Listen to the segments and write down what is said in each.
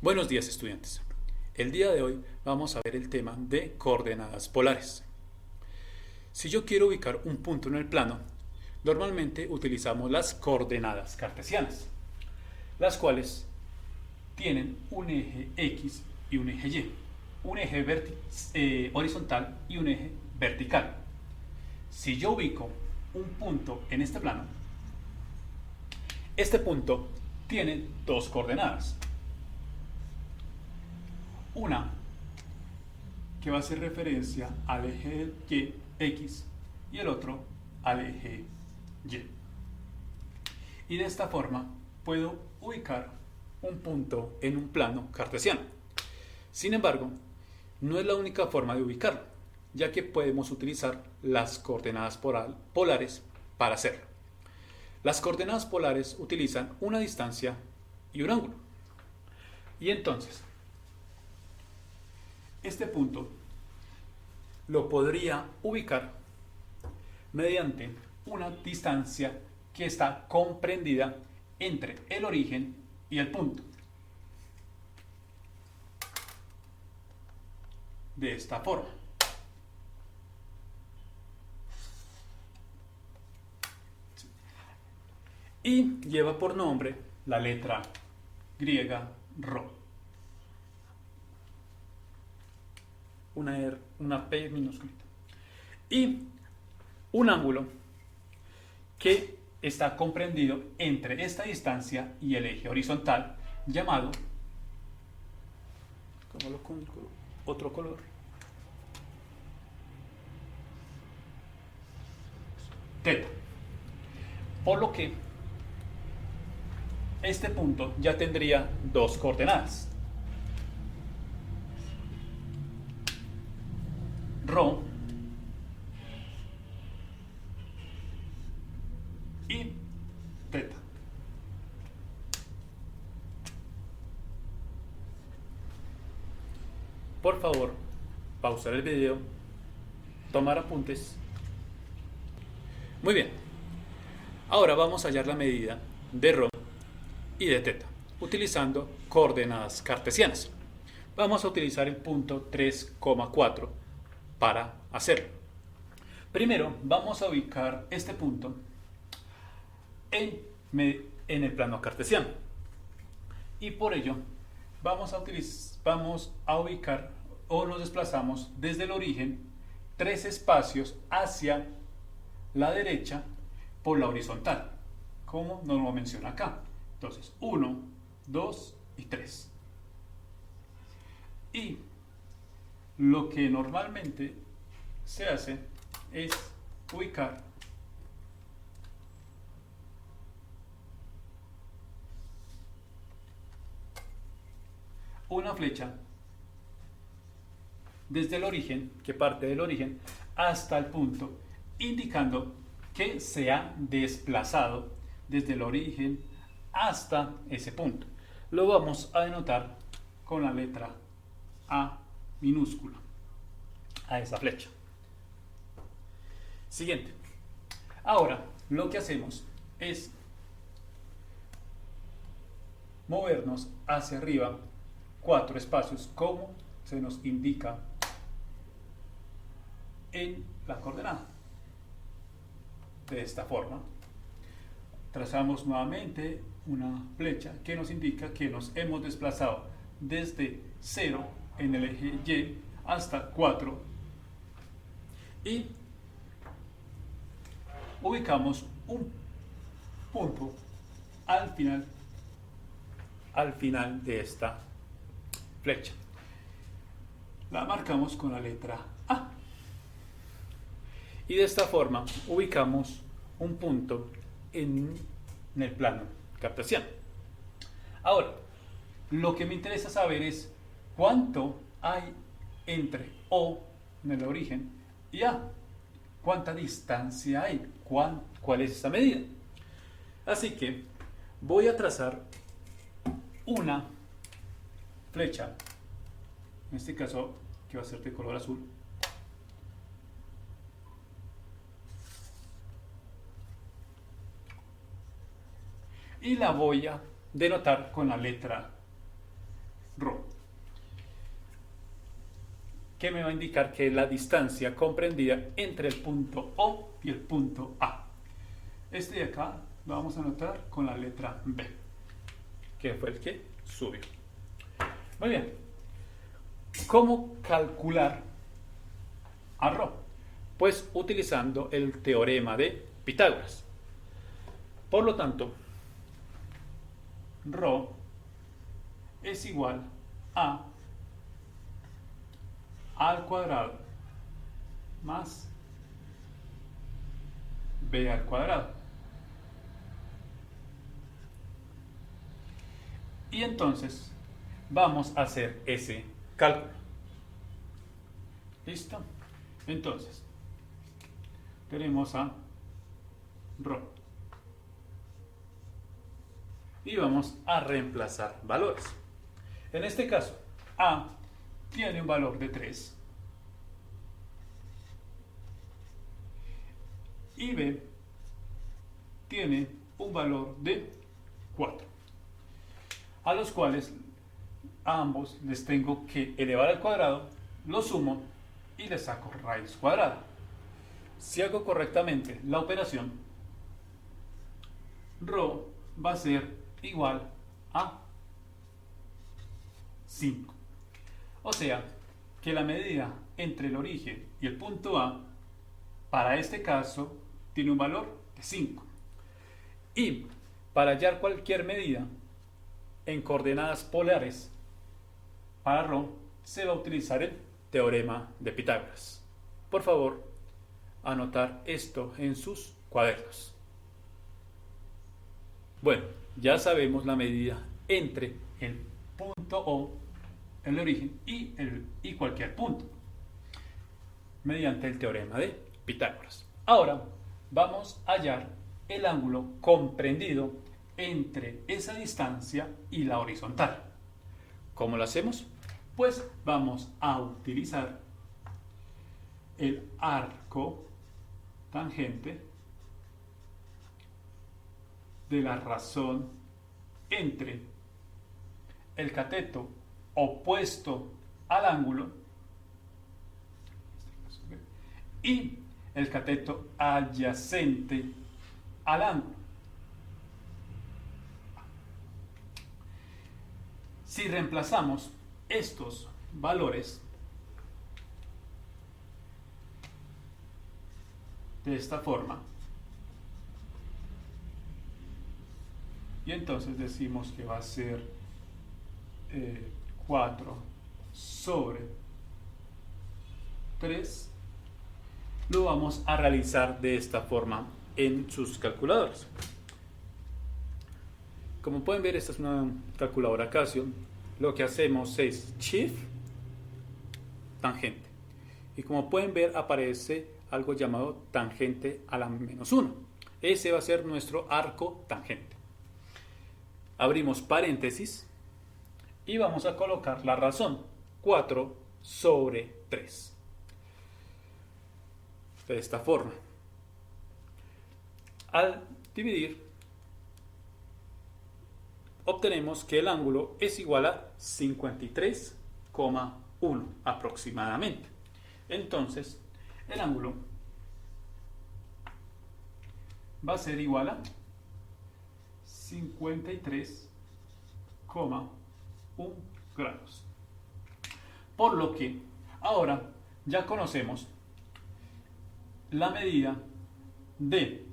Buenos días, estudiantes. El día de hoy vamos a ver el tema de coordenadas polares. Si yo quiero ubicar un punto en el plano, normalmente utilizamos las coordenadas cartesianas, las cuales tienen un eje X y un eje Y, un eje horizontal y un eje vertical. Si yo ubico un punto en este plano, este punto tiene dos coordenadas. Una que va a hacer referencia al eje Y, X, y el otro al eje Y. Y de esta forma puedo ubicar un punto en un plano cartesiano. Sin embargo, no es la única forma de ubicarlo, ya que podemos utilizar las coordenadas polares para hacerlo. Las coordenadas polares utilizan una distancia y un ángulo. Y entonces, este punto lo podría ubicar mediante una distancia que está comprendida entre el origen y el punto. De esta forma. Y lleva por nombre la letra griega ρ. Una P minúscula. Y un ángulo que está comprendido entre esta distancia y el eje horizontal llamado, ¿cómo lo con otro color? Teta. Por lo que este punto ya tendría dos coordenadas. Rho y teta. Por favor, pausar el video, tomar apuntes. Muy bien. Ahora vamos a hallar la medida de Rho y de teta, utilizando coordenadas cartesianas. Vamos a utilizar el punto 3,4 para hacerlo. Primero vamos a ubicar este punto en el plano cartesiano. Y por ello vamos a ubicar o nos desplazamos desde el origen 3 espacios hacia la derecha por la horizontal, como nos lo menciona acá. Entonces, 1, 2 y 3. Y lo que normalmente se hace es ubicar una flecha desde el origen, que parte del origen, hasta el punto, indicando que se ha desplazado desde el origen hasta ese punto. Lo vamos a denotar con la letra A minúscula a esa flecha. Siguiente. Ahora lo que hacemos es movernos hacia arriba 4 espacios como se nos indica en la coordenada. De esta forma trazamos nuevamente una flecha que nos indica que nos hemos desplazado desde 0 en el eje Y hasta 4 y ubicamos un punto al final de esta flecha. La marcamos con la letra A. Y de esta forma ubicamos un punto en el plano cartesiano. Ahora, lo que me interesa saber es cuánto hay entre O en el origen y A. ¿Cuánta distancia hay? ¿Cuál es esta medida? Así que voy a trazar una flecha, en este caso que va a ser de color azul, y la voy a denotar con la letra ρ, que me va a indicar que es la distancia comprendida entre el punto O y el punto A. Este de acá lo vamos a anotar con la letra B, que fue el que subió. Muy bien. ¿Cómo calcular a ρ? Pues utilizando el teorema de Pitágoras. Por lo tanto, ρ es igual a al cuadrado más b al cuadrado. Y entonces vamos a hacer ese cálculo. ¿Listo? Entonces, tenemos a ρ. Y vamos a reemplazar valores. En este caso, A tiene un valor de 3 y B tiene un valor de 4, a los cuales a ambos les tengo que elevar al cuadrado, lo sumo y le saco raíz cuadrada. Si hago correctamente la operación, ρ va a ser igual a 5. O sea, que la medida entre el origen y el punto A, para este caso, tiene un valor de 5. Y para hallar cualquier medida en coordenadas polares, para ρ, se va a utilizar el teorema de Pitágoras. Por favor, anotar esto en sus cuadernos. Bueno, ya sabemos la medida entre el punto O, el origen, y cualquier punto, mediante el teorema de Pitágoras. Ahora vamos a hallar el ángulo comprendido entre esa distancia y la horizontal. ¿Cómo lo hacemos? Pues vamos a utilizar el arco tangente de la razón entre el cateto opuesto al ángulo y el cateto adyacente al ángulo. Si reemplazamos estos valores de esta forma, y entonces decimos que va a ser 4 sobre 3, lo vamos a realizar de esta forma en sus calculadoras. Como pueden ver, esta es una calculadora Casio. Lo que hacemos es Shift tangente, y como pueden ver aparece algo llamado tangente a la menos 1. Ese va a ser nuestro arco tangente. Abrimos paréntesis y vamos a colocar la razón, 4 sobre 3, de esta forma. Al dividir, obtenemos que el ángulo es igual a 53,1 aproximadamente. Entonces, el ángulo va a ser igual a 53,1 grados. Por lo que ahora ya conocemos la medida de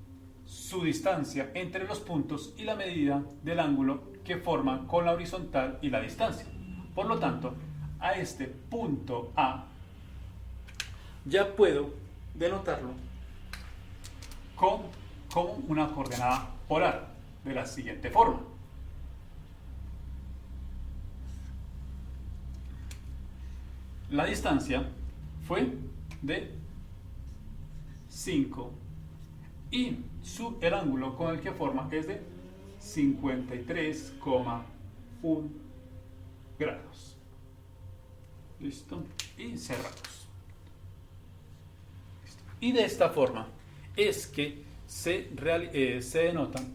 su distancia entre los puntos y la medida del ángulo que forma con la horizontal y la distancia. Por lo tanto, a este punto A ya puedo denotarlo con una coordenada polar de la siguiente forma. La distancia fue de 5 y el ángulo con el que forma es de 53,1 grados. ¿Listo? Y cerramos. ¿Listo? Y de esta forma es que se denotan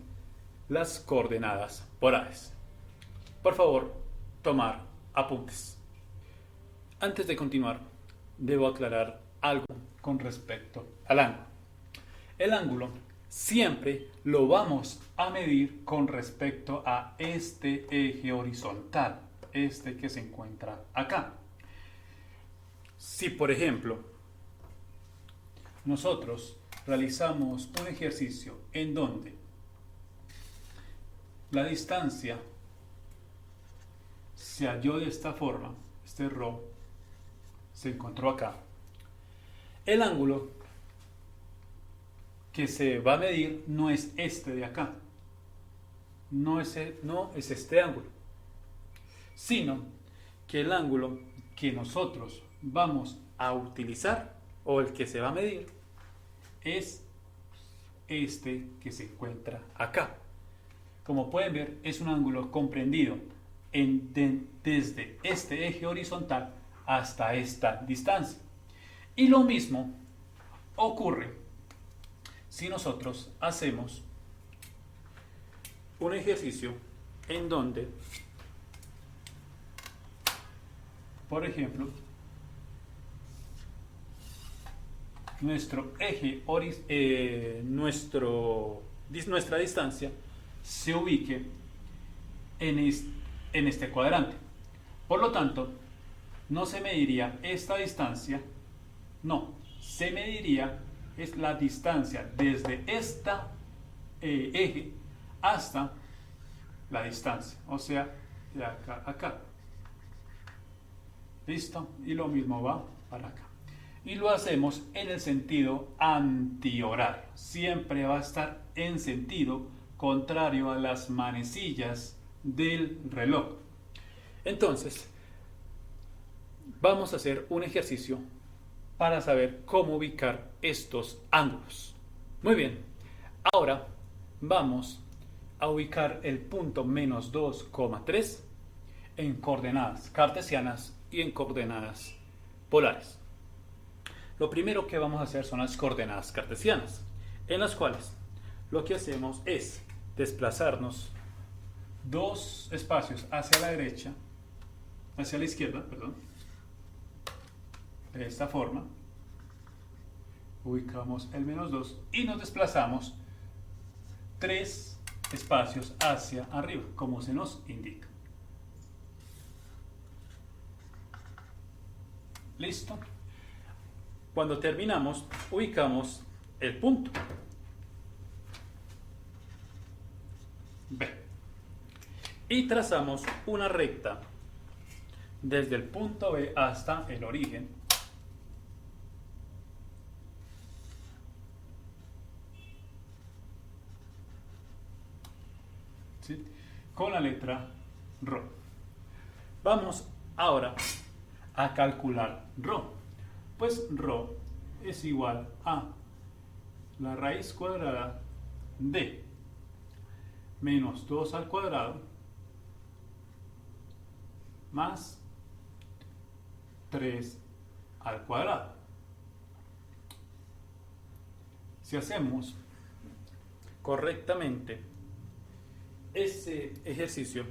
las coordenadas polares. Por favor, tomar apuntes. Antes de continuar, debo aclarar algo con respecto al ángulo. El ángulo siempre lo vamos a medir con respecto a este eje horizontal, este que se encuentra acá. Si, por ejemplo, nosotros realizamos un ejercicio en donde la distancia se halló de esta forma, este ρ se encontró acá, el ángulo que se va a medir no es este de acá, no es este ángulo, sino que el ángulo que nosotros vamos a utilizar o el que se va a medir es este que se encuentra acá. Como pueden ver, es un ángulo comprendido desde este eje horizontal hasta esta distancia. Y lo mismo ocurre si nosotros hacemos un ejercicio en donde, por ejemplo, nuestra distancia se ubique en este cuadrante. Por lo tanto, no se mediría esta distancia, no, se mediría es la distancia desde esta eje hasta la distancia, o sea, de acá a acá. ¿Listo? Y lo mismo va para acá. Y lo hacemos en el sentido antihorario. Siempre va a estar en sentido contrario a las manecillas del reloj. Entonces, vamos a hacer un ejercicio para saber cómo ubicar estos ángulos. Muy bien, ahora vamos a ubicar el punto menos 2,3 en coordenadas cartesianas y en coordenadas polares. Lo primero que vamos a hacer son las coordenadas cartesianas, en las cuales lo que hacemos es desplazarnos dos espacios hacia la derecha, hacia la izquierda, perdón, de esta forma. Ubicamos el menos 2 y nos desplazamos 3 espacios hacia arriba, como se nos indica. ¿Listo? Cuando terminamos, ubicamos el punto B y trazamos una recta desde el punto B hasta el origen, ¿sí?, con la letra ρ. Vamos ahora a calcular ρ. Pues ρ es igual a la raíz cuadrada de menos 2 al cuadrado más 3 al cuadrado. Si hacemos correctamente ese ejercicio,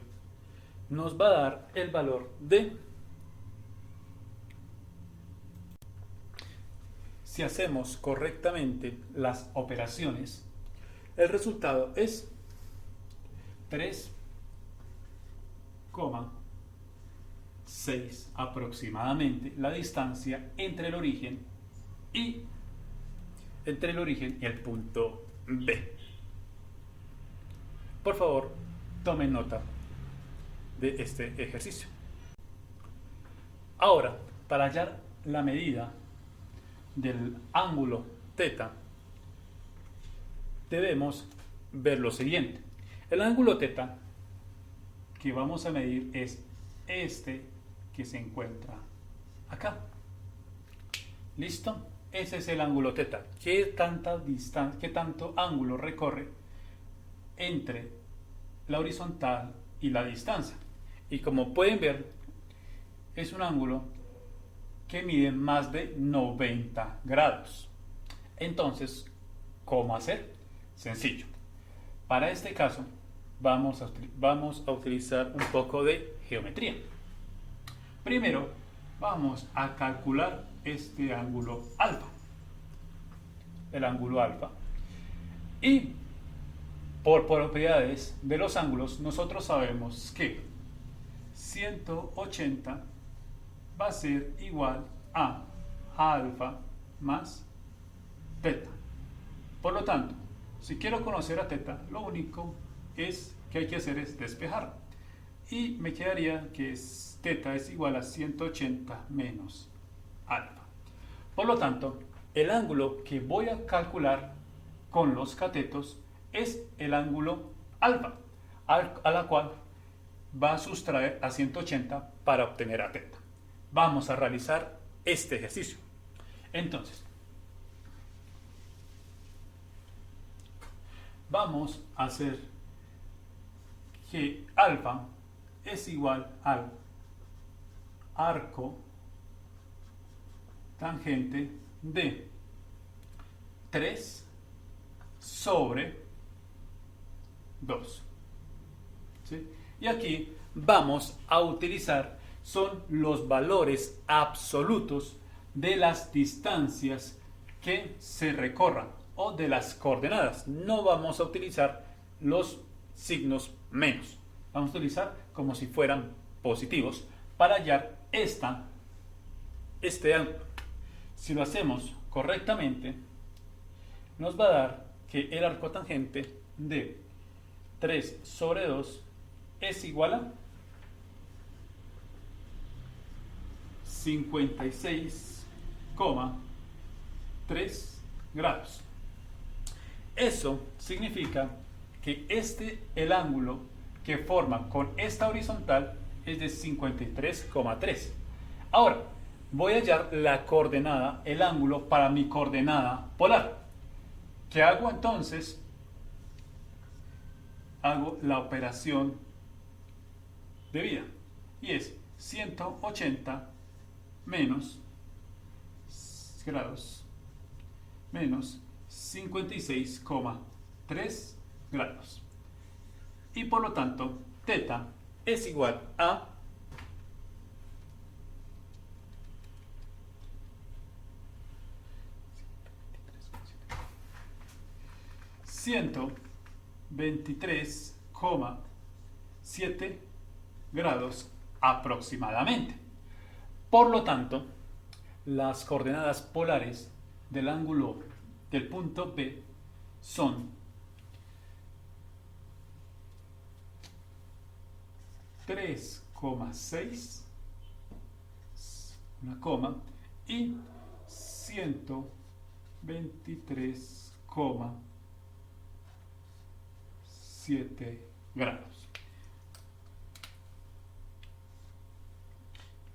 nos va a dar el valor de, si hacemos correctamente las operaciones, el resultado es 3,6 aproximadamente la distancia entre el origen y el punto B. Por favor, tomen nota de este ejercicio. Ahora, para hallar la medida del ángulo θ, debemos ver lo siguiente. El ángulo θ que vamos a medir es este que se encuentra acá. ¿Listo? Ese es el ángulo θ. ¿Qué tanto ángulo recorre entre la horizontal y la distancia? Y como pueden ver, es un ángulo que mide más de 90 grados. Entonces, ¿cómo hacer? Sencillo. Para este caso, vamos a utilizar un poco de geometría. Primero vamos a calcular este ángulo alfa, el ángulo alfa, y por propiedades de los ángulos nosotros sabemos que 180 va a ser igual a alfa más teta. Por lo tanto, si quiero conocer a teta, lo único que hay que hacer es despejar. Y me quedaría que teta es igual a 180 menos alfa. Por lo tanto, el ángulo que voy a calcular con los catetos es el ángulo alfa, a la cual va a sustraer a 180 para obtener a teta. Vamos a realizar este ejercicio. Entonces, vamos a hacer que alfa es igual al arco tangente de 3 sobre 2. ¿Sí? Y aquí vamos a utilizar son los valores absolutos de las distancias que se recorran o de las coordenadas. No vamos a utilizar los signos menos. Vamos a utilizar como si fueran positivos para hallar este ángulo. Si lo hacemos correctamente, nos va a dar que el arco tangente de 3 sobre 2 es igual a 56,3 grados. Eso significa que el ángulo que forma con esta horizontal es de 53,3. Ahora, voy a hallar la coordenada, el ángulo para mi coordenada polar. ¿Qué hago entonces? Hago la operación debida y es 180 menos grados menos 56,3 grados. Y por lo tanto, teta es igual a 123,7 grados aproximadamente. Por lo tanto, las coordenadas polares del ángulo del punto B son 3,6, una coma, y 123,7 grados.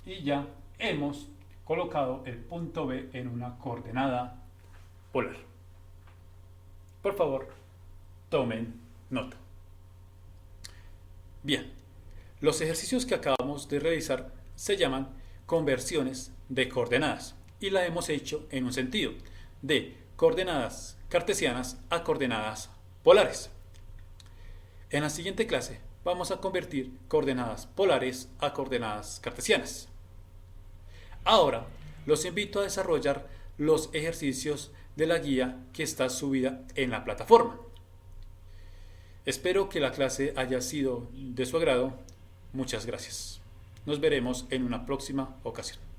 Y ya hemos colocado el punto B en una coordenada polar. Por favor, tomen nota. Bien, los ejercicios que acabamos de realizar se llaman conversiones de coordenadas y la hemos hecho en un sentido de coordenadas cartesianas a coordenadas polares. En la siguiente clase vamos a convertir coordenadas polares a coordenadas cartesianas. Ahora los invito a desarrollar los ejercicios de la guía que está subida en la plataforma. Espero que la clase haya sido de su agrado. Muchas gracias. Nos veremos en una próxima ocasión.